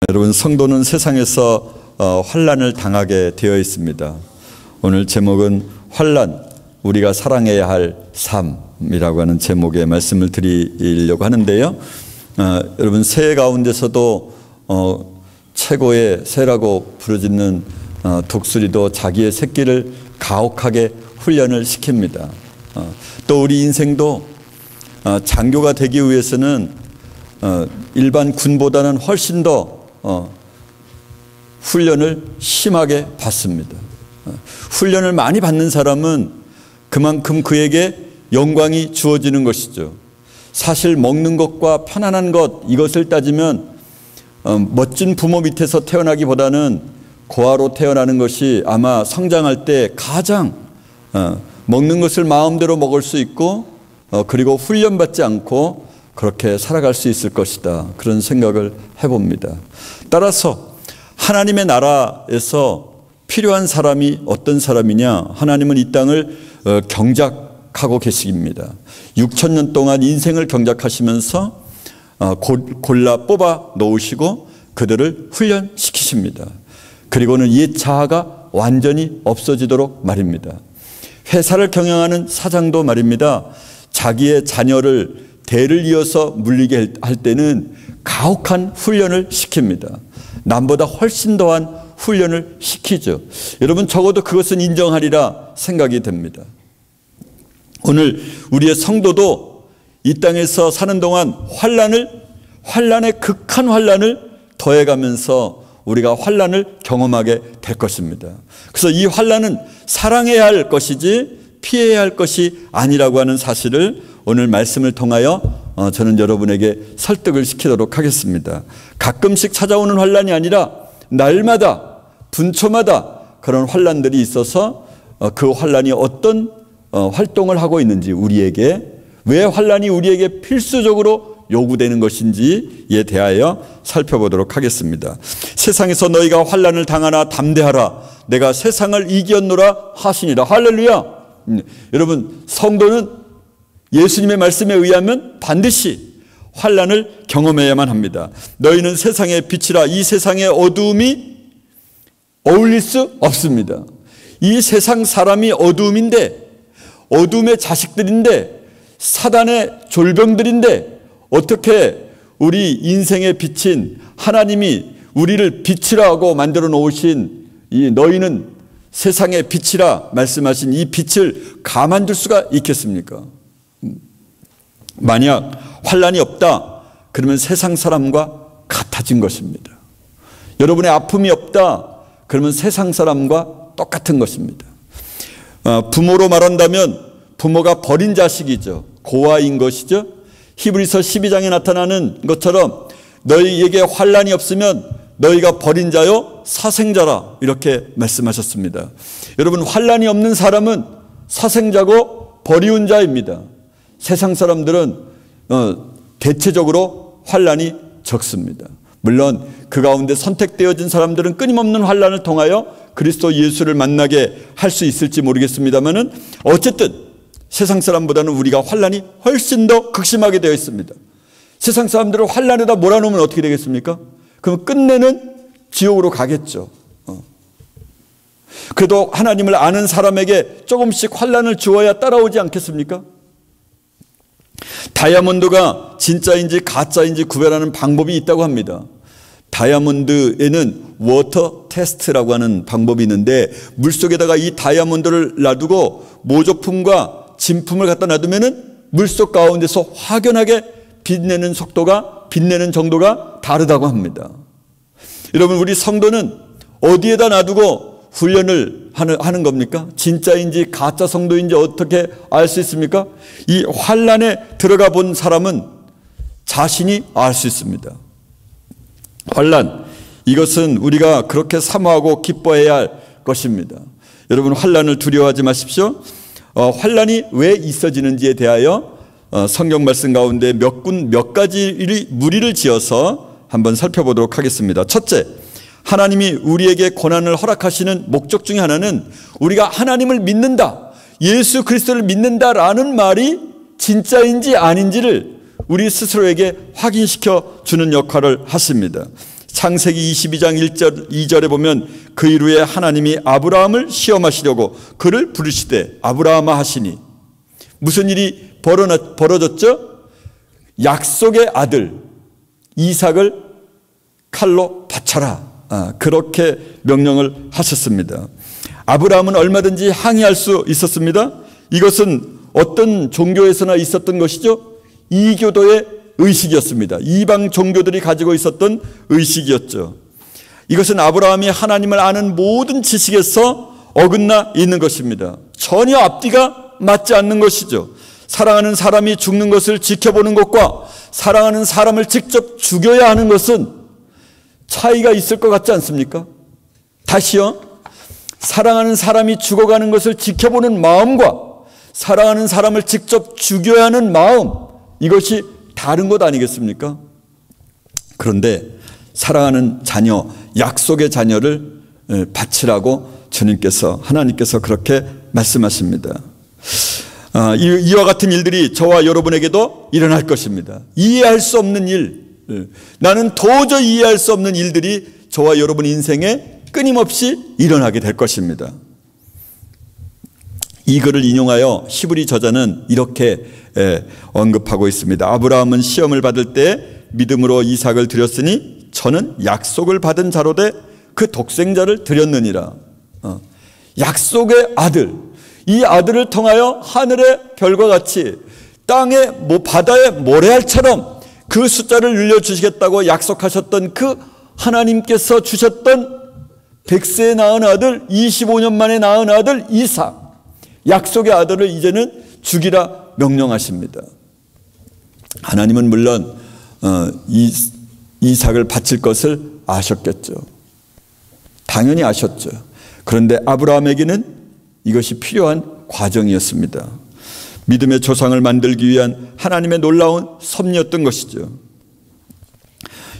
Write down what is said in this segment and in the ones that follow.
여러분, 성도는 세상에서 환난을 당하게 되어 있습니다. 오늘 제목은 환난, 우리가 사랑해야 할 삶이라고 하는 제목의 말씀을 드리려고 하는데요. 여러분, 새 가운데서도 최고의 새라고 부르짖는 독수리도 자기의 새끼를 가혹하게 훈련을 시킵니다. 또 우리 인생도 장교가 되기 위해서는 일반 군보다는 훨씬 더 훈련을 심하게 받습니다. 훈련을 많이 받는 사람은 그만큼 그에게 영광이 주어지는 것이죠. 사실 먹는 것과 편안한 것, 이것을 따지면 멋진 부모 밑에서 태어나기보다는 고아로 태어나는 것이 아마 성장할 때 가장 먹는 것을 마음대로 먹을 수 있고 그리고 훈련받지 않고 그렇게 살아갈 수 있을 것이다, 그런 생각을 해봅니다. 따라서 하나님의 나라에서 필요한 사람이 어떤 사람이냐, 하나님은 이 땅을 경작하고 계십니다. 6,000년 동안 인생을 경작하시면서 골라 뽑아 놓으시고 그들을 훈련시키십니다. 그리고는 옛 자아가 완전히 없어지도록 말입니다. 회사를 경영하는 사장도 말입니다, 자기의 자녀를 대를 이어서 물리게 할 때는 가혹한 훈련을 시킵니다. 남보다 훨씬 더한 훈련을 시키죠. 여러분, 적어도 그것은 인정하리라 생각이 됩니다. 오늘 우리의 성도도 이 땅에서 사는 동안 환난의 극한 환난을 더해가면서 우리가 환난을 경험하게 될 것입니다. 그래서 이 환난은 사랑해야 할 것이지 피해야 할 것이 아니라고 하는 사실을 오늘 말씀을 통하여 저는 여러분에게 설득을 시키도록 하겠습니다. 가끔씩 찾아오는 환난이 아니라 날마다 분초마다 그런 환난들이 있어서 그 환난이 어떤 활동을 하고 있는지, 우리에게 왜 환난이 우리에게 필수적으로 요구되는 것인지에 대하여 살펴보도록 하겠습니다. 세상에서 너희가 환난을 당하나 담대하라, 내가 세상을 이겼노라 하시니라. 할렐루야. 여러분, 성도는 예수님의 말씀에 의하면 반드시 환난을 경험해야만 합니다. 너희는 세상의 빛이라. 이 세상의 어두움이 어울릴 수 없습니다. 이 세상 사람이 어두움인데, 어두움의 자식들인데, 사단의 졸병들인데, 어떻게 우리 인생의 빛인 하나님이 우리를 빛이라고 만들어 놓으신 이 너희는 세상의 빛이라 말씀하신 이 빛을 가만둘 수가 있겠습니까? 만약 환난이 없다, 그러면 세상 사람과 같아진 것입니다. 여러분의 아픔이 없다, 그러면 세상 사람과 똑같은 것입니다. 부모로 말한다면 부모가 버린 자식이죠. 고아인 것이죠. 히브리서 12장에 나타나는 것처럼 너희에게 환난이 없으면 너희가 버린 자요 사생자라, 이렇게 말씀하셨습니다. 여러분, 환난이 없는 사람은 사생자고 버리운 자입니다. 세상 사람들은 대체적으로 환난이 적습니다. 물론 그 가운데 선택되어진 사람들은 끊임없는 환난을 통하여 그리스도 예수를 만나게 할 수 있을지 모르겠습니다만은 어쨌든 세상 사람보다는 우리가 환난이 훨씬 더 극심하게 되어 있습니다. 세상 사람들을 환난에다 몰아놓으면 어떻게 되겠습니까? 그럼 끝내는 지옥으로 가겠죠. 그래도 하나님을 아는 사람에게 조금씩 환난을 주어야 따라오지 않겠습니까? 다이아몬드가 진짜인지 가짜인지 구별하는 방법이 있다고 합니다. 다이아몬드에는 워터 테스트라고 하는 방법이 있는데, 물속에다가 이 다이아몬드를 놔두고 모조품과 진품을 갖다 놔두면은 물속 가운데서 확연하게 빛내는 정도가 다르다고 합니다. 여러분, 우리 성도는 어디에다 놔두고 훈련을 하는 겁니까? 진짜인지 가짜 성도인지 어떻게 알 수 있습니까? 이 환난에 들어가 본 사람은 자신이 알 수 있습니다. 환난, 이것은 우리가 그렇게 사모하고 기뻐해야 할 것입니다. 여러분, 환난을 두려워하지 마십시오. 환난이 왜 있어지는지에 대하여 성경 말씀 가운데 몇 가지 무리를 지어서 한번 살펴보도록 하겠습니다. 첫째, 하나님이 우리에게 고난을 허락하시는 목적 중에 하나는 우리가 하나님을 믿는다, 예수 그리스도를 믿는다라는 말이 진짜인지 아닌지를 우리 스스로에게 확인시켜 주는 역할을 하십니다. 창세기 22장 2절에 보면 그 이후에 하나님이 아브라함을 시험하시려고 그를 부르시되 아브라함아 하시니, 무슨 일이 벌어졌죠? 약속의 아들 이삭을 칼로 바쳐라, 그렇게 명령을 하셨습니다. 아브라함은 얼마든지 항의할 수 있었습니다. 이것은 어떤 종교에서나 있었던 것이죠. 이교도의 의식이었습니다. 이방 종교들이 가지고 있었던 의식이었죠. 이것은 아브라함이 하나님을 아는 모든 지식에서 어긋나 있는 것입니다. 전혀 앞뒤가 맞지 않는 것이죠. 사랑하는 사람이 죽는 것을 지켜보는 것과 사랑하는 사람을 직접 죽여야 하는 것은 차이가 있을 것 같지 않습니까? 다시요. 사랑하는 사람이 죽어가는 것을 지켜보는 마음과 사랑하는 사람을 직접 죽여야 하는 마음, 이것이 다른 것 아니겠습니까? 그런데 사랑하는 자녀, 약속의 자녀를 바치라고 하나님께서 그렇게 말씀하십니다. 이와 같은 일들이 저와 여러분에게도 일어날 것입니다. 이해할 수 없는 일, 나는 도저히 이해할 수 없는 일들이 저와 여러분 인생에 끊임없이 일어나게 될 것입니다. 이 글을 인용하여 히브리 저자는 이렇게 언급하고 있습니다. 아브라함은 시험을 받을 때 믿음으로 이삭을 드렸으니 저는 약속을 받은 자로되 그 독생자를 드렸느니라. 약속의 아들, 이 아들을 통하여 하늘의 별과 같이 땅의 바다의 모래알처럼 그 숫자를 늘려주시겠다고 약속하셨던 그 하나님께서 주셨던 100세에 낳은 아들, 25년 만에 낳은 아들 이삭, 약속의 아들을 이제는 죽이라 명령하십니다. 하나님은 물론 이삭을 바칠 것을 아셨겠죠. 당연히 아셨죠. 그런데 아브라함에게는 이것이 필요한 과정이었습니다. 믿음의 조상을 만들기 위한 하나님의 놀라운 섭리였던 것이죠.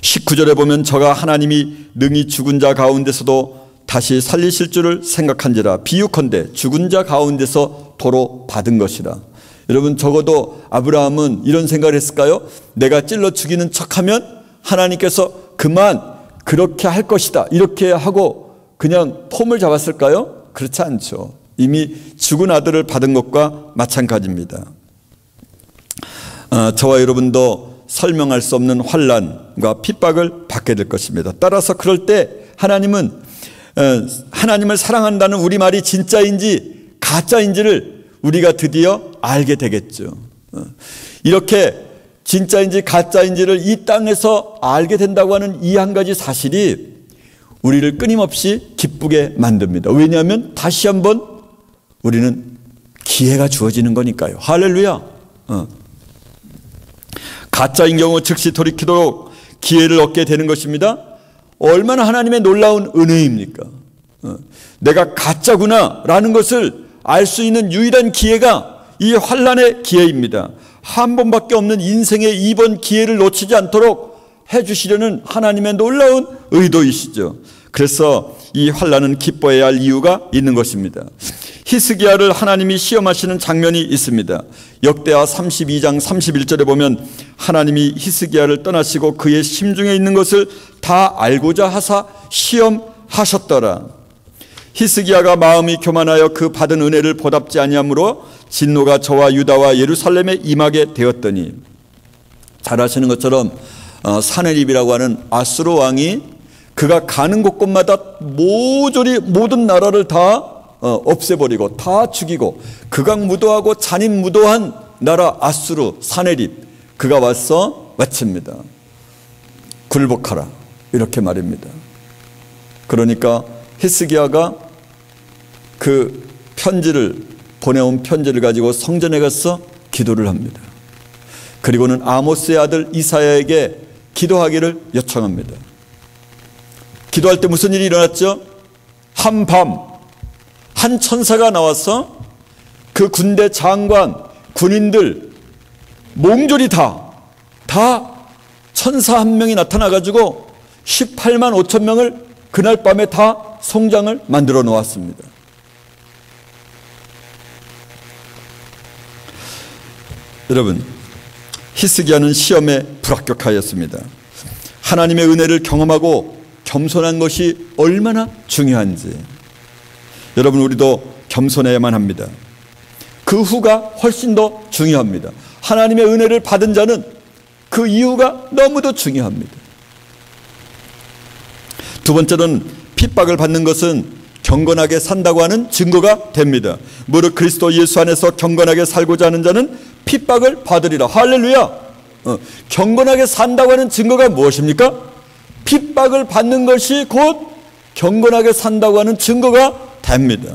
19절에 보면 저가 하나님이 능히 죽은 자 가운데서도 다시 살리실 줄을 생각한지라 비유컨대 죽은 자 가운데서 도로 받은 것이라. 여러분, 적어도 아브라함은 이런 생각을 했을까요? 내가 찔러 죽이는 척하면 하나님께서 그만 그렇게 할 것이다, 이렇게 하고 그냥 폼을 잡았을까요? 그렇지 않죠. 이미 죽은 아들을 받은 것과 마찬가지입니다. 저와 여러분도 설명할 수 없는 환난과 핍박을 받게 될 것입니다. 따라서 그럴 때 하나님을 사랑한다는 우리말이 진짜인지 가짜인지를 우리가 드디어 알게 되겠죠. 이렇게 진짜인지 가짜인지를 이 땅에서 알게 된다고 하는 이 한 가지 사실이 우리를 끊임없이 기쁘게 만듭니다. 왜냐하면 다시 한번 우리는 기회가 주어지는 거니까요. 할렐루야. 가짜인 경우 즉시 돌이키도록 기회를 얻게 되는 것입니다. 얼마나 하나님의 놀라운 은혜입니까? 내가 가짜구나 라는 것을 알 수 있는 유일한 기회가 이 환난의 기회입니다. 한 번밖에 없는 인생의 이번 기회를 놓치지 않도록 해주시려는 하나님의 놀라운 의도이시죠. 그래서 이 환난은 기뻐해야 할 이유가 있는 것입니다. 히스기야를 하나님이 시험하시는 장면이 있습니다. 역대하 32장 31절에 보면 하나님이 히스기야를 떠나시고 그의 심중에 있는 것을 다 알고자 하사 시험하셨더라. 히스기야가 마음이 교만하여 그 받은 은혜를 보답지 아니하므로 진노가 저와 유다와 예루살렘에 임하게 되었더니, 잘 아시는 것처럼 사네립이라고 하는 아수르 왕이 그가 가는 곳곳마다 모조리 모든 나라를 다 없애버리고 다 죽이고 극악무도하고 잔인무도한 나라 아수르 사네립, 그가 와서 외칩니다. 굴복하라, 이렇게 말입니다. 그러니까 히스기야가 그 보내온 편지를 가지고 성전에 가서 기도를 합니다. 그리고는 아모스의 아들 이사야에게 기도하기를 요청합니다. 기도할 때 무슨 일이 일어났죠? 한밤 한 천사가 나와서 그 군대 장관, 군인들 몽졸이 다 천사 한 명이 나타나가지고 18만 5천 명을 그날 밤에 다 성장을 만들어 놓았습니다. 여러분, 히스기야는 시험에 불합격하였습니다. 하나님의 은혜를 경험하고 겸손한 것이 얼마나 중요한지. 여러분, 우리도 겸손해야만 합니다. 그 후가 훨씬 더 중요합니다. 하나님의 은혜를 받은 자는 그 이유가 너무도 중요합니다. 두 번째는 핍박을 받는 것은 경건하게 산다고 하는 증거가 됩니다. 무릇 그리스도 예수 안에서 경건하게 살고자 하는 자는 핍박을 받으리라. 할렐루야. 경건하게 산다고 하는 증거가 무엇입니까? 핍박을 받는 것이 곧 경건하게 산다고 하는 증거가 됩니다.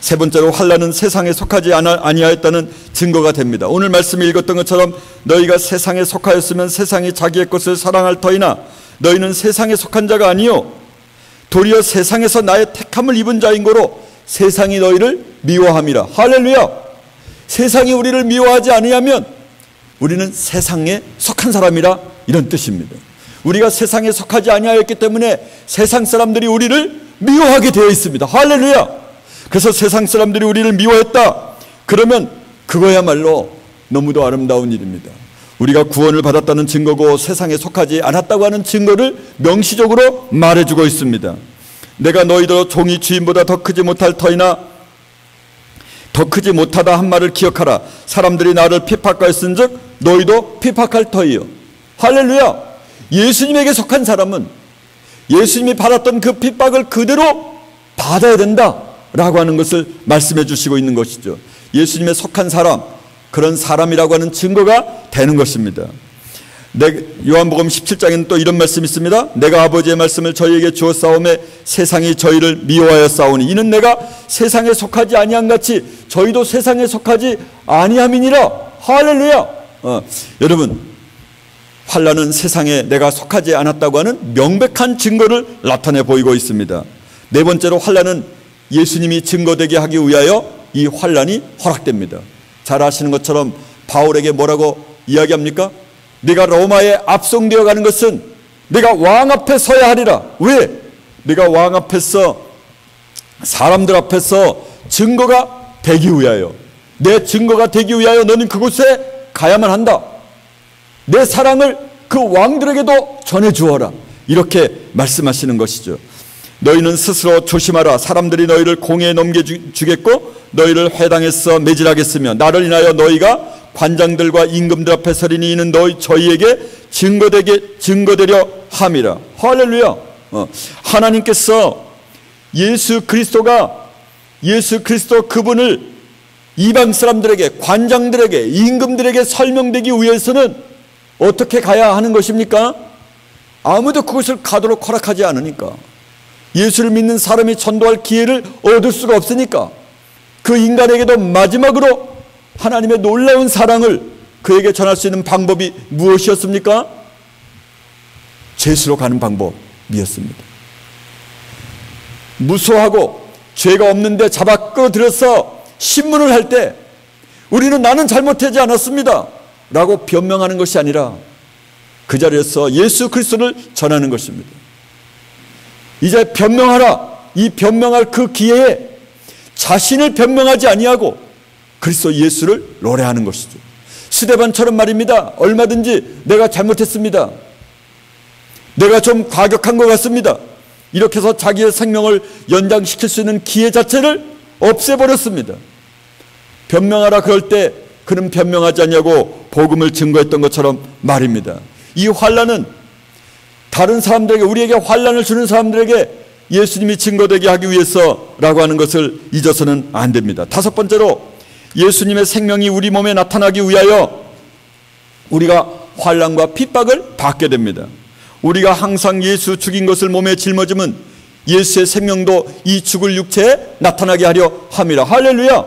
세 번째로 환난은 세상에 속하지 아니하였다는 증거가 됩니다. 오늘 말씀에 읽었던 것처럼 너희가 세상에 속하였으면 세상이 자기의 것을 사랑할 터이나 너희는 세상에 속한 자가 아니요 도리어 세상에서 나의 택함을 입은 자인 거로 세상이 너희를 미워함이라. 할렐루야. 세상이 우리를 미워하지 아니하면 우리는 세상에 속한 사람이라, 이런 뜻입니다. 우리가 세상에 속하지 아니하였기 때문에 세상 사람들이 우리를 미워하게 되어 있습니다. 할렐루야. 그래서 세상 사람들이 우리를 미워했다. 그러면 그거야말로 너무도 아름다운 일입니다. 우리가 구원을 받았다는 증거고 세상에 속하지 않았다고 하는 증거를 명시적으로 말해주고 있습니다. 내가 너희도 종이 주인보다 더 크지 못할 터이나 더 크지 못하다 한 말을 기억하라. 사람들이 나를 핍박하였은 즉 너희도 핍박할 터이요. 할렐루야. 예수님에게 속한 사람은 예수님이 받았던 그 핍박을 그대로 받아야 된다라고 하는 것을 말씀해 주시고 있는 것이죠. 예수님에 속한 사람, 그런 사람이라고 하는 증거가 되는 것입니다. 요한복음 17장에는 또 이런 말씀이 있습니다. 내가 아버지의 말씀을 저희에게 주었사오매 세상이 저희를 미워하였사오니 이는 내가 세상에 속하지 아니한 같이 저희도 세상에 속하지 아니함이니라. 할렐루야. 여러분, 환난은 세상에 내가 속하지 않았다고 하는 명백한 증거를 나타내 보이고 있습니다. 네 번째로 환난은 예수님이 증거되게 하기 위하여 이 환난이 허락됩니다. 잘 아시는 것처럼 바울에게 뭐라고 이야기합니까? 네가 로마에 압송되어 가는 것은 네가 왕 앞에 서야 하리라. 왜? 네가 왕 앞에서 사람들 앞에서 증거가 되기 위하여, 내 증거가 되기 위하여 너는 그곳에 가야만 한다. 내 사랑을 그 왕들에게도 전해주어라. 이렇게 말씀하시는 것이죠. 너희는 스스로 조심하라. 사람들이 너희를 공회에 넘겨주겠고 너희를 회당에서 매질하겠으며 나를 인하여 너희가 관장들과 임금들 앞에 서리니 이는 저희에게 증거되려 함이라. 할렐루야. 하나님께서 예수 그리스도 그분을 이방 사람들에게, 관장들에게, 임금들에게 설명되기 위해서는 어떻게 가야 하는 것입니까? 아무도 그것을 가도록 허락하지 않으니까. 예수를 믿는 사람이 전도할 기회를 얻을 수가 없으니까 그 인간에게도 마지막으로 하나님의 놀라운 사랑을 그에게 전할 수 있는 방법이 무엇이었습니까? 죄수로 가는 방법이었습니다. 무수하고 죄가 없는데 잡아 끌어들여서 신문을 할 때 우리는 나는 잘못하지 않았습니다 라고 변명하는 것이 아니라 그 자리에서 예수 그리스도를 전하는 것입니다. 이제 변명하라. 이 변명할 그 기회에 자신을 변명하지 아니하고 그리스도 예수를 노래하는 것이죠. 스데반처럼 말입니다. 얼마든지 내가 잘못했습니다. 내가 좀 과격한 것 같습니다. 이렇게 해서 자기의 생명을 연장시킬 수 있는 기회 자체를 없애버렸습니다. 변명하라 그럴 때 그는 변명하지 않냐고 복음을 증거했던 것처럼 말입니다. 이 환난은 다른 사람들에게, 우리에게 환난을 주는 사람들에게 예수님이 증거되게 하기 위해서라고 하는 것을 잊어서는 안 됩니다. 다섯 번째로 예수님의 생명이 우리 몸에 나타나기 위하여 우리가 환난과 핍박을 받게 됩니다. 우리가 항상 예수 죽인 것을 몸에 짊어지면 예수의 생명도 이 죽을 육체에 나타나게 하려 함이라. 할렐루야.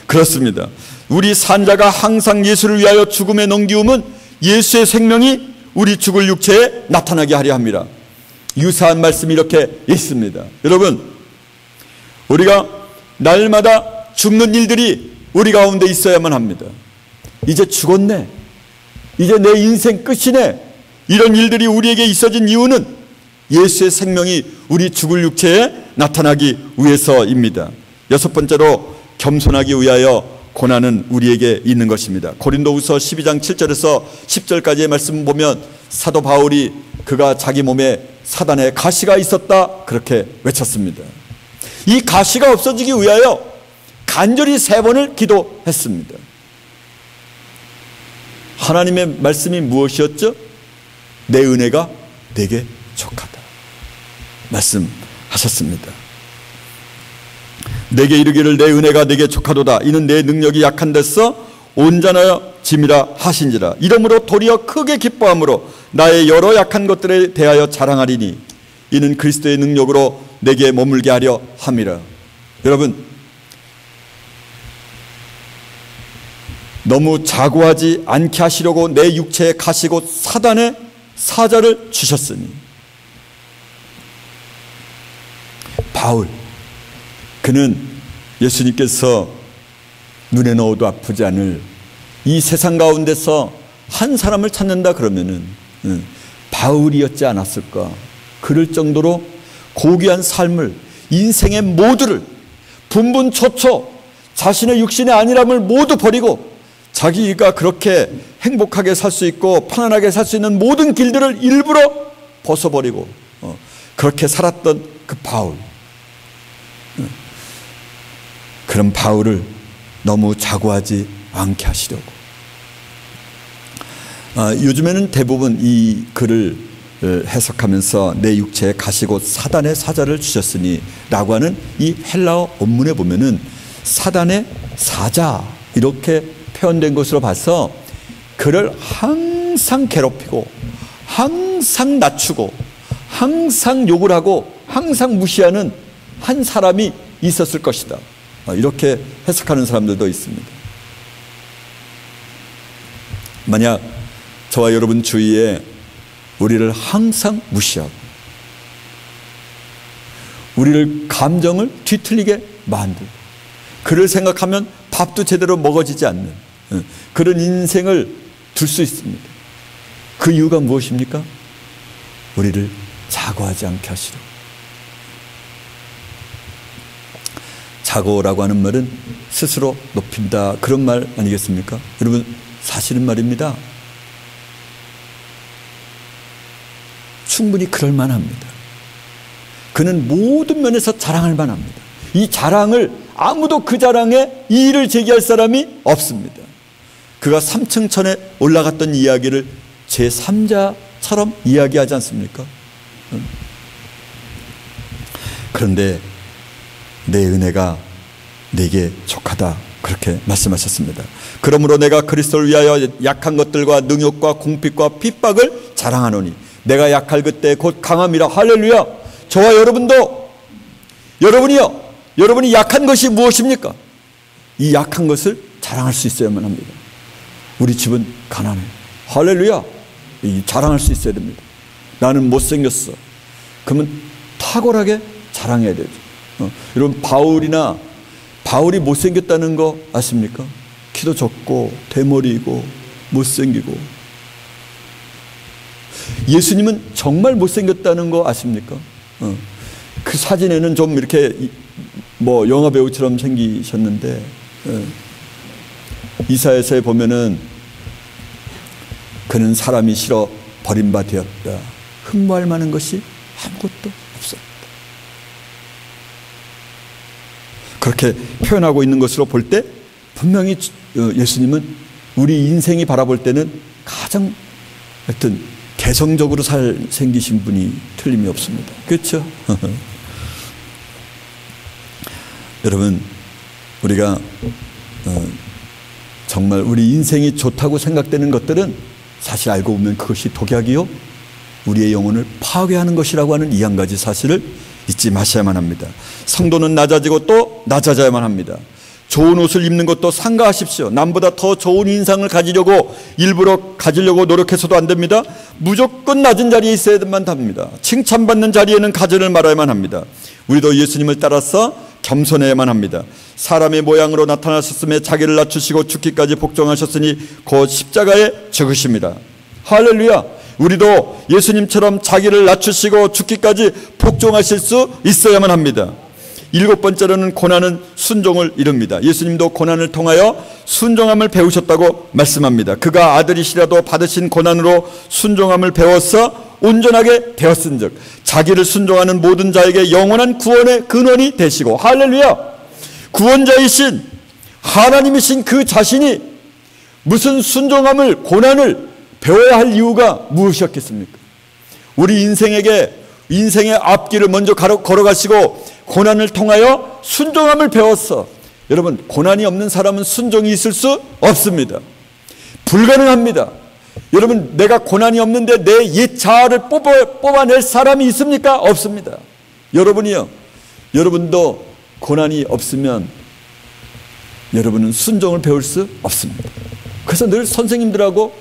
그렇습니다. 우리 산자가 항상 예수를 위하여 죽음에 넘기우면 예수의 생명이 우리 죽을 육체에 나타나게 하려 합니다. 유사한 말씀이 이렇게 있습니다. 여러분, 우리가 날마다 죽는 일들이 우리 가운데 있어야만 합니다. 이제 죽었네, 이제 내 인생 끝이네, 이런 일들이 우리에게 있어진 이유는 예수의 생명이 우리 죽을 육체에 나타나기 위해서입니다. 여섯 번째로 겸손하기 위하여 고난은 우리에게 있는 것입니다. 고린도후서 12장 7절에서 10절까지의 말씀 보면 사도 바울이 그가 자기 몸에 사단의 가시가 있었다 그렇게 외쳤습니다. 이 가시가 없어지기 위하여 간절히 3번을 기도했습니다. 하나님의 말씀이 무엇이었죠? 내 은혜가 내게 족하다 말씀하셨습니다. 내게 이르기를 내 은혜가 내게 족하도다. 이는 내 능력이 약한 데서 온전하여 짐이라 하신지라. 이러므로 도리어 크게 기뻐함으로 나의 여러 약한 것들에 대하여 자랑하리니 이는 그리스도의 능력으로 내게 머물게 하려 함이라. 여러분, 너무 자고하지 않게 하시려고 내 육체에 가시고 사단의 사자를 주셨으니. 바울, 그는 예수님께서 눈에 넣어도 아프지 않을 이 세상 가운데서 한 사람을 찾는다 그러면은 바울이었지 않았을까. 그럴 정도로 고귀한 삶을, 인생의 모두를 분분초초 자신의 육신의 안일함을 모두 버리고 자기가 그렇게 행복하게 살 수 있고 편안하게 살 수 있는 모든 길들을 일부러 벗어버리고 그렇게 살았던 그 바울. 그런 바울을 너무 자고하지 않게 하시려고. 요즘에는 대부분 이 글을 해석하면서 내 육체에 가시고 사단의 사자를 주셨으니 라고 하는 이 헬라어 원문에 보면은 사단의 사자 이렇게 표현된 것으로 봐서 그를 항상 괴롭히고 항상 낮추고 항상 욕을 하고 항상 무시하는 한 사람이 있었을 것이다. 이렇게 해석하는 사람들도 있습니다. 만약 저와 여러분 주위에 우리를 항상 무시하고 우리를 감정을 뒤틀리게 만들고 그를 생각하면 밥도 제대로 먹어지지 않는 그런 인생을 둘 수 있습니다. 그 이유가 무엇입니까? 우리를 자고하지 않게 하시려. 자고라고 하는 말은 스스로 높인다 그런 말 아니겠습니까? 여러분, 사실은 말입니다. 충분히 그럴 만합니다. 그는 모든 면에서 자랑할 만합니다. 이 자랑을 아무도 그 자랑에 이의를 제기할 사람이 없습니다. 그가 3층 천에 올라갔던 이야기를 제3자처럼 이야기하지 않습니까? 그런데 내 은혜가 내게 족하다 그렇게 말씀하셨습니다. 그러므로 내가 그리스도를 위하여 약한 것들과 능욕과 궁핍과 핍박을 자랑하노니 내가 약할 그때 곧 강함이라. 할렐루야. 저와 여러분이 약한 것이 무엇입니까? 이 약한 것을 자랑할 수 있어야만 합니다. 우리 집은 가난해. 할렐루야. 자랑할 수 있어야 됩니다. 나는 못생겼어. 그러면 탁월하게 자랑해야 되죠. 여러분, 바울이 못생겼다는 거 아십니까? 키도 적고 대머리이고 못생기고. 예수님은 정말 못생겼다는 거 아십니까? 그 사진에는 좀 이렇게 뭐 영화 배우처럼 생기셨는데 이사야서에 보면은 그는 사람이 싫어 버림받았다. 흠모할 만한 것이 아무것도 없었다. 그렇게 표현하고 있는 것으로 볼 때 분명히 예수님은 우리 인생이 바라볼 때는 가장 하여튼 개성적으로 생기신 분이 틀림이 없습니다. 그렇죠? 여러분, 우리가 정말 우리 인생이 좋다고 생각되는 것들은 사실 알고 보면 그것이 독약이요 우리의 영혼을 파괴하는 것이라고 하는 이 한 가지 사실을 잊지 마셔야만 합니다. 성도는 낮아지고 또 낮아져야만 합니다. 좋은 옷을 입는 것도 삼가하십시오. 남보다 더 좋은 인상을 일부러 가지려고 노력해서도 안 됩니다. 무조건 낮은 자리에 있어야만 합니다. 칭찬받는 자리에는 가지를 말아야만 합니다. 우리도 예수님을 따라서 겸손해야만 합니다. 사람의 모양으로 나타나셨음에 자기를 낮추시고 죽기까지 복종하셨으니 곧 십자가에 죽으십니다. 할렐루야. 우리도 예수님처럼 자기를 낮추시고 죽기까지 복종하실 수 있어야만 합니다. 7번째로는 고난은 순종을 이룹니다. 예수님도 고난을 통하여 순종함을 배우셨다고 말씀합니다. 그가 아들이시라도 받으신 고난으로 순종함을 배워서 온전하게 되었은즉 자기를 순종하는 모든 자에게 영원한 구원의 근원이 되시고, 할렐루야, 구원자이신 하나님이신 그 자신이 무슨 순종함을, 고난을 배워야 할 이유가 무엇이었겠습니까? 우리 인생의 앞길을 먼저 걸어가시고 고난을 통하여 순종함을 배웠어. 여러분, 고난이 없는 사람은 순종이 있을 수 없습니다. 불가능합니다. 여러분, 내가 고난이 없는데 내 옛 자아를 뽑아낼 사람이 있습니까? 없습니다. 여러분도 고난이 없으면 여러분은 순종을 배울 수 없습니다. 그래서 늘 선생님들하고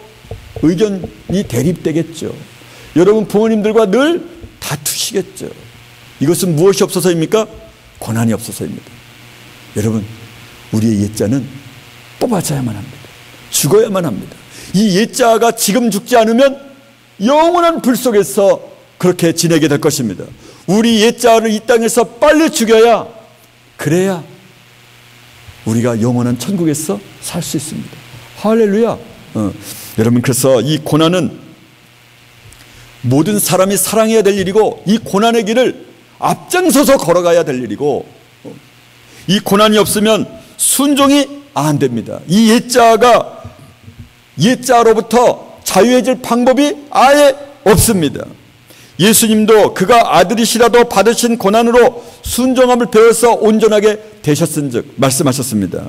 의견이 대립되겠죠. 여러분 부모님들과 늘 다투시겠죠. 이것은 무엇이 없어서입니까? 고난이 없어서입니다. 여러분, 우리의 옛자는 뽑아져야만 합니다. 죽어야만 합니다. 이 옛자가 지금 죽지 않으면 영원한 불 속에서 그렇게 지내게 될 것입니다. 우리 옛자를 이 땅에서 빨리 죽여야, 그래야 우리가 영원한 천국에서 살 수 있습니다. 할렐루야. 여러분, 그래서 이 고난은 모든 사람이 사랑해야 될 일이고, 이 고난의 길을 앞장서서 걸어가야 될 일이고, 이 고난이 없으면 순종이 안 됩니다. 이 옛자로부터 자유해질 방법이 아예 없습니다. 예수님도 그가 아들이시라도 받으신 고난으로 순종함을 배워서 온전하게 되셨은즉 말씀하셨습니다.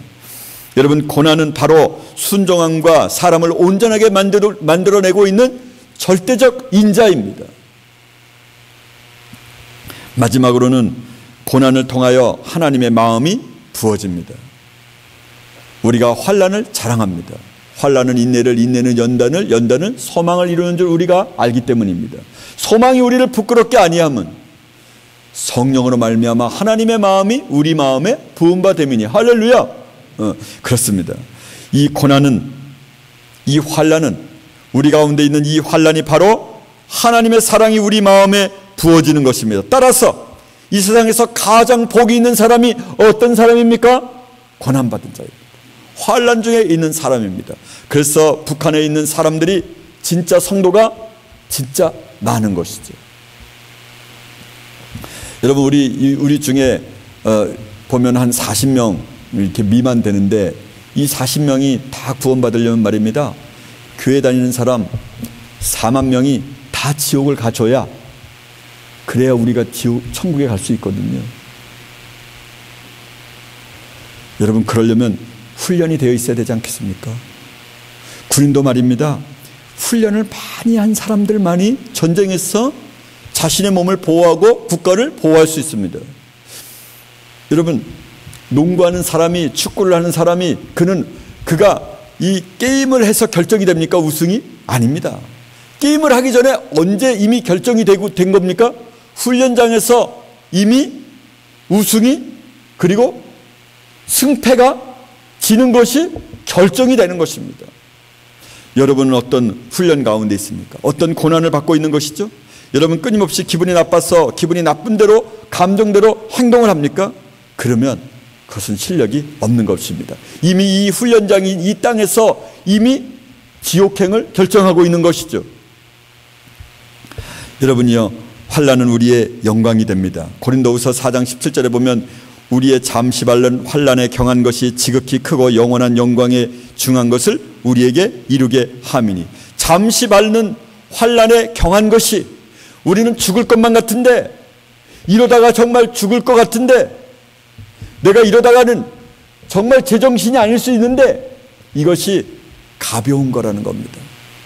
여러분, 고난은 바로 순종함과 사람을 온전하게 만들어내고 있는 절대적 인자입니다. 마지막으로는 고난을 통하여 하나님의 마음이 부어집니다. 우리가 환난을 자랑합니다. 환난은 인내를, 인내는 연단을, 연단은 소망을 이루는 줄 우리가 알기 때문입니다. 소망이 우리를 부끄럽게 아니함은 성령으로 말미암아 하나님의 마음이 우리 마음에 부은 바 됨이니, 할렐루야. 그렇습니다. 이 고난은, 이 환난은, 우리 가운데 있는 이 환난이 바로 하나님의 사랑이 우리 마음에 부어지는 것입니다. 따라서 이 세상에서 가장 복이 있는 사람이 어떤 사람입니까? 고난받은 자입니다. 환난 중에 있는 사람입니다. 그래서 북한에 있는 사람들이 진짜 성도가 진짜 많은 것이죠. 여러분, 우리 중에 보면 한 40명 이렇게 미만 되는데, 이 40명이 다 구원받으려면 말입니다, 교회 다니는 사람 4만 명이 다 지옥을 가줘야, 그래야 우리가 천국에 갈 수 있거든요. 여러분, 그러려면 훈련이 되어 있어야 되지 않겠습니까? 군인도 말입니다, 훈련을 많이 한 사람들만이 전쟁에서 자신의 몸을 보호하고 국가를 보호할 수 있습니다. 여러분, 농구하는 사람이, 축구를 하는 사람이, 그가 이 게임을 해서 결정이 됩니까? 우승이? 아닙니다. 게임을 하기 전에 언제 이미 결정이 된 겁니까? 훈련장에서 이미 우승이, 그리고 승패가, 지는 것이 결정이 되는 것입니다. 여러분은 어떤 훈련 가운데 있습니까? 어떤 고난을 받고 있는 것이죠? 여러분, 끊임없이 기분이 나빠서 기분이 나쁜 대로, 감정대로 행동을 합니까? 그러면 그것은 실력이 없는 것입니다. 이미 이 훈련장이 이 땅에서 이미 지옥행을 결정하고 있는 것이죠. 여러분이요, 환난은 우리의 영광이 됩니다. 고린도후서 4장 17절에 보면 우리의 잠시 앓는 환난에 경한 것이 지극히 크고 영원한 영광에 중한 것을 우리에게 이루게 함이니. 잠시 앓는 환난에 경한 것이, 우리는 죽을 것만 같은데, 이러다가 정말 죽을 것 같은데, 내가 이러다가는 정말 제정신이 아닐 수 있는데, 이것이 가벼운 거라는 겁니다.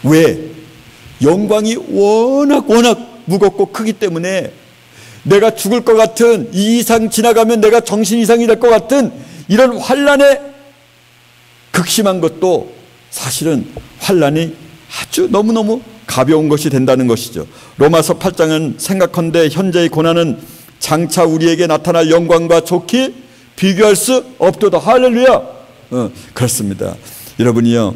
왜? 영광이 워낙 무겁고 크기 때문에, 내가 죽을 것 같은, 이 이상 지나가면 내가 정신 이상이 될 것 같은 이런 환난에 극심한 것도 사실은 환난이 아주 너무너무 가벼운 것이 된다는 것이죠. 로마서 8장은 생각컨대 현재의 고난은 장차 우리에게 나타날 영광과 좋게 비교할 수 없도다. 할렐루야. 그렇습니다. 여러분이요,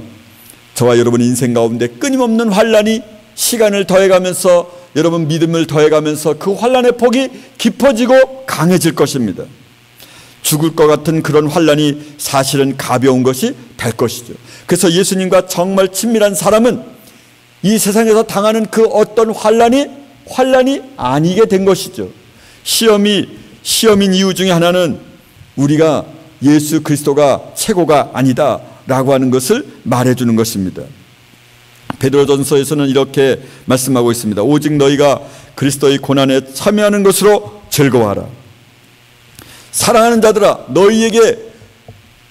저와 여러분 인생 가운데 끊임없는 환난이 시간을 더해가면서, 여러분 믿음을 더해가면서 그 환난의 폭이 깊어지고 강해질 것입니다. 죽을 것 같은 그런 환난이 사실은 가벼운 것이 될 것이죠. 그래서 예수님과 정말 친밀한 사람은 이 세상에서 당하는 그 어떤 환난이 아니게 된 것이죠. 시험인 이유 중에 하나는 우리가 예수 그리스도가 최고가 아니다라고 하는 것을 말해주는 것입니다. 베드로전서에서는 이렇게 말씀하고 있습니다. 오직 너희가 그리스도의 고난에 참여하는 것으로 즐거워하라. 사랑하는 자들아,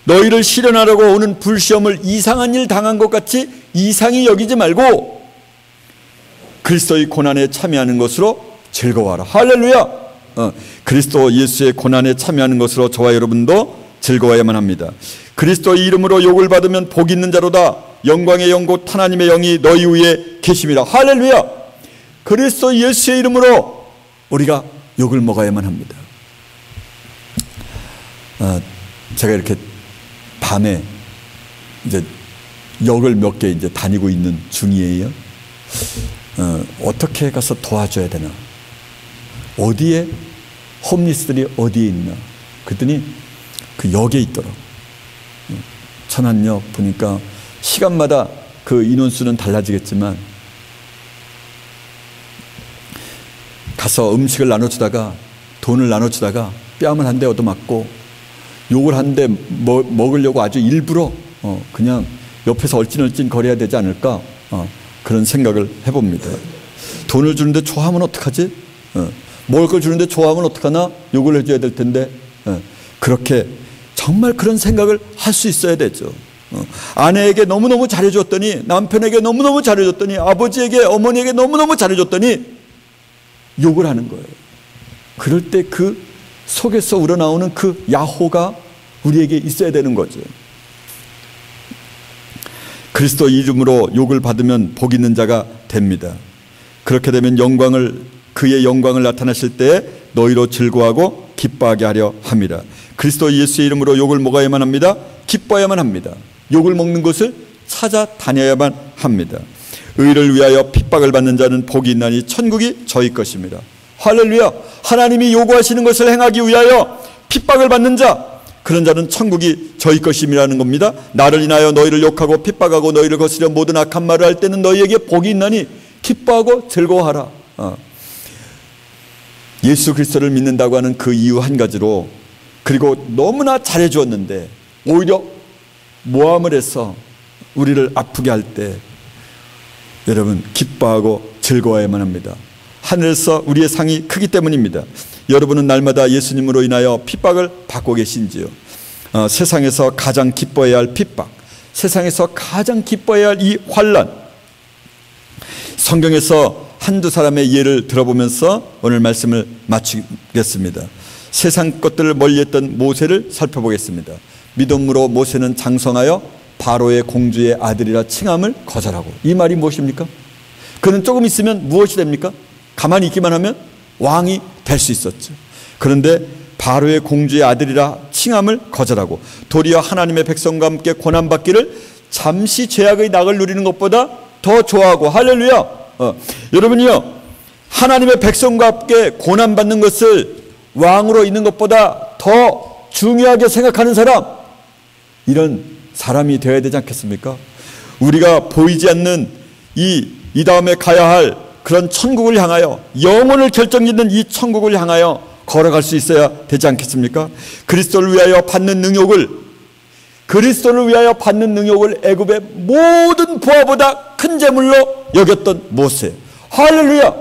너희를 시련하려고 오는 불시험을 이상한 일 당한 것 같이 이상히 여기지 말고 그리스도의 고난에 참여하는 것으로 즐거워하라. 할렐루야. 그리스도 예수의 고난에 참여하는 것으로 저와 여러분도 즐거워야만 합니다. 그리스도의 이름으로 욕을 받으면 복 있는 자로다. 영광의 영 곧 하나님의 영이 너희 위에 계심이라. 할렐루야. 그리스도 예수의 이름으로 우리가 욕을 먹어야만 합니다. 제가 이렇게 밤에 이제 역을 몇 개 이제 다니고 있는 중이에요. 어떻게 가서 도와줘야 되나? 어디에 홈리스들이 어디에 있나? 그랬더니 그 역에 있더라. 천안역 보니까 시간마다 그 인원수는 달라지겠지만 가서 음식을 나눠주다가 돈을 나눠주다가 뺨을 한 대 얻어맞고 욕을 한 대 먹으려고 아주 일부러 그냥 옆에서 얼찐얼찐 거려야 되지 않을까 그런 생각을 해봅니다. 돈을 주는데 좋아하면 어떡하지? 먹을 걸 주는데 좋아하면 어떡하나? 욕을 해줘야 될 텐데 그렇게 정말 그런 생각을 할 수 있어야 되죠. 아내에게 너무너무 잘해줬더니 남편에게 너무너무 잘해줬더니 아버지에게 어머니에게 너무너무 잘해줬더니 욕을 하는 거예요. 그럴 때 그 속에서 우러나오는 그 야호가 우리에게 있어야 되는 거죠. 그리스도 이름으로 욕을 받으면 복 있는 자가 됩니다. 그렇게 되면 그의 영광을 나타내실 때 너희로 즐거워하고 기뻐하게 하려 합니다. 그리스도 예수의 이름으로 욕을 먹어야만 합니다. 기뻐야만 합니다. 욕을 먹는 것을 찾아다녀야만 합니다. 의를 위하여 핍박을 받는 자는 복이 있나니 천국이 저희 것입니다. 할렐루야. 하나님이 요구하시는 것을 행하기 위하여 핍박을 받는 자, 그런 자는 천국이 저희 것임이라는 겁니다. 나를 인하여 너희를 욕하고 핍박하고 너희를 거스려 모든 악한 말을 할 때는 너희에게 복이 있나니 기뻐하고 즐거워하라. 예수 그리스도를 믿는다고 하는 그 이유 한 가지로, 그리고 너무나 잘해주었는데 오히려 모함을 해서 우리를 아프게 할 때 여러분 기뻐하고 즐거워야만 합니다. 하늘에서 우리의 상이 크기 때문입니다. 여러분은 날마다 예수님으로 인하여 핍박을 받고 계신지요? 세상에서 가장 기뻐해야 할 핍박, 세상에서 가장 기뻐해야 할 이 환난, 성경에서 한두 사람의 예를 들어보면서 오늘 말씀을 마치겠습니다. 세상 것들을 멀리했던 모세를 살펴보겠습니다. 믿음으로 모세는 장성하여 바로의 공주의 아들이라 칭함을 거절하고, 이 말이 무엇입니까? 그는 조금 있으면 무엇이 됩니까? 가만히 있기만 하면 왕이 될 수 있었죠. 그런데 바로의 공주의 아들이라 칭함을 거절하고 도리어 하나님의 백성과 함께 고난받기를 잠시 죄악의 낙을 누리는 것보다 더 좋아하고, 할렐루야. 여러분이요, 하나님의 백성과 함께 고난받는 것을 왕으로 있는 것보다 더 중요하게 생각하는 사람, 이런 사람이 되어야 되지 않겠습니까? 우리가 보이지 않는 이 다음에 가야 할 그런 천국을 향하여, 영혼을 결정짓는 이 천국을 향하여 걸어갈 수 있어야 되지 않겠습니까? 그리스도를 위하여 받는 능욕을 애굽의 모든 부하보다 큰 재물로 여겼던 모세, 할렐루야.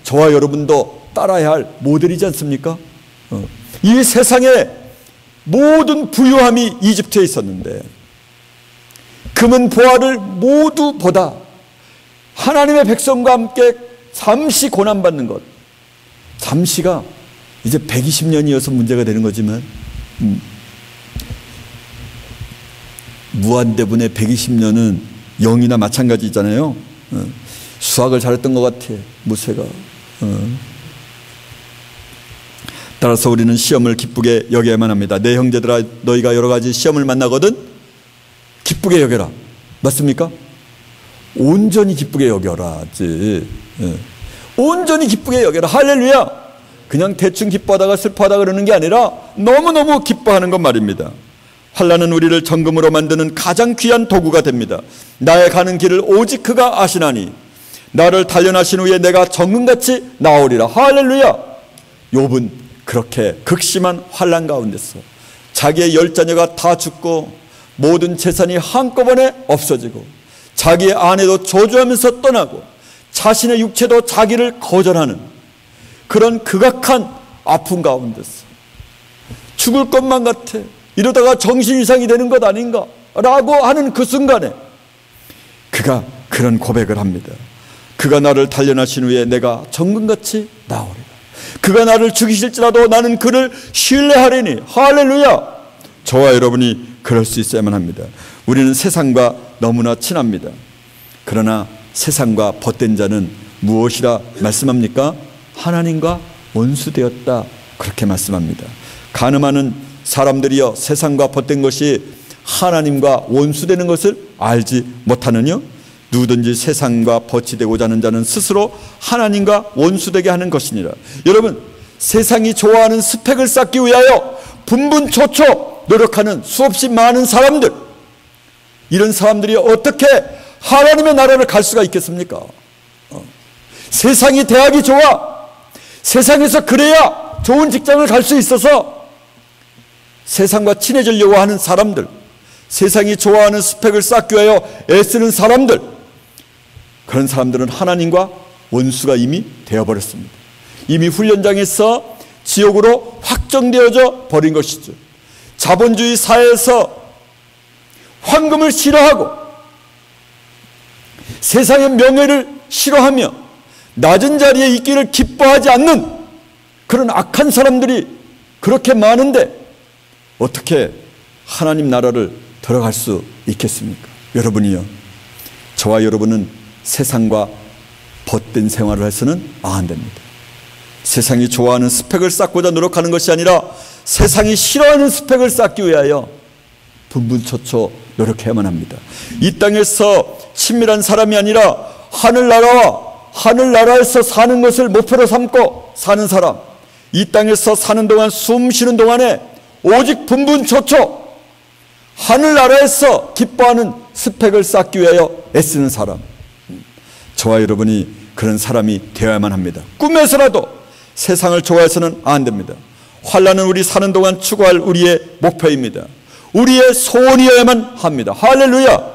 저와 여러분도 따라야 할 모델이지 않습니까? 이 세상의 모든 부유함이 이집트에 있었는데 금은 보화를 모두 보다 하나님의 백성과 함께 잠시 고난받는 것, 잠시가 이제 120년이어서 문제가 되는 거지만 무한대분의 120년은 0이나 마찬가지잖아요. 수학을 잘했던 것 같아, 모세가. 따라서 우리는 시험을 기쁘게 여겨야만 합니다. 내 형제들아, 너희가 여러 가지 시험을 만나거든 기쁘게 여겨라. 맞습니까? 온전히 기쁘게 여겨라지. 온전히 기쁘게 여겨라. 할렐루야. 그냥 대충 기뻐하다가 슬퍼하다 그러는 게 아니라 너무너무 기뻐하는 것 말입니다. 환난은 우리를 정금으로 만드는 가장 귀한 도구가 됩니다. 나의 가는 길을 오직 그가 아시나니 나를 단련하신 후에 내가 정금같이 나오리라. 할렐루야. 욥은 그렇게 극심한 환난 가운데서 자기의 10자녀가 다 죽고 모든 재산이 한꺼번에 없어지고 자기의 아내도 저주하면서 떠나고 자신의 육체도 자기를 거절하는 그런 극악한 아픔 가운데서 죽을 것만 같아, 이러다가 정신 이상이 되는 것 아닌가 라고 하는 그 순간에 그가 그런 고백을 합니다. 그가 나를 단련하신 후에 내가 정금같이 나오리라. 그가 나를 죽이실지라도 나는 그를 신뢰하리니. 할렐루야. 저와 여러분이 그럴 수 있어야만 합니다. 우리는 세상과 너무나 친합니다. 그러나 세상과 벗된 자는 무엇이라 말씀합니까? 하나님과 원수되었다, 그렇게 말씀합니다. 가늠하는 사람들이여 세상과 벗된 것이 하나님과 원수되는 것을 알지 못하느냐? 누구든지 세상과 벗이 되고자 하는 자는 스스로 하나님과 원수되게 하는 것이니라. 여러분, 세상이 좋아하는 스펙을 쌓기 위하여 분분초초 노력하는 수없이 많은 사람들, 이런 사람들이 어떻게 하나님의 나라를 갈 수가 있겠습니까? 세상이 대학이 좋아, 세상에서 그래야 좋은 직장을 갈 수 있어서 세상과 친해지려고 하는 사람들, 세상이 좋아하는 스펙을 쌓기 위하여 애쓰는 사람들, 그런 사람들은 하나님과 원수가 이미 되어버렸습니다. 이미 훈련장에서 지옥으로 확정되어져 버린 것이죠. 자본주의 사회에서 황금을 싫어하고 세상의 명예를 싫어하며 낮은 자리에 있기를 기뻐하지 않는 그런 악한 사람들이 그렇게 많은데 어떻게 하나님 나라를 들어갈 수 있겠습니까? 여러분이요, 저와 여러분은 세상과 벗된 생활을 해서는 안 됩니다. 세상이 좋아하는 스펙을 쌓고자 노력하는 것이 아니라 세상이 싫어하는 스펙을 쌓기 위하여 분분초초 노력해야만 합니다. 이 땅에서 친밀한 사람이 아니라 하늘나라에서 사는 것을 목표로 삼고 사는 사람, 이 땅에서 사는 동안 숨 쉬는 동안에 오직 분분초초 하늘나라에서 기뻐하는 스펙을 쌓기 위하여 애쓰는 사람, 저와 여러분이 그런 사람이 되어야만 합니다. 꿈에서라도 세상을 좋아해서는 안 됩니다. 환난은 우리 사는 동안 추구할 우리의 목표입니다. 우리의 소원이어야만 합니다. 할렐루야.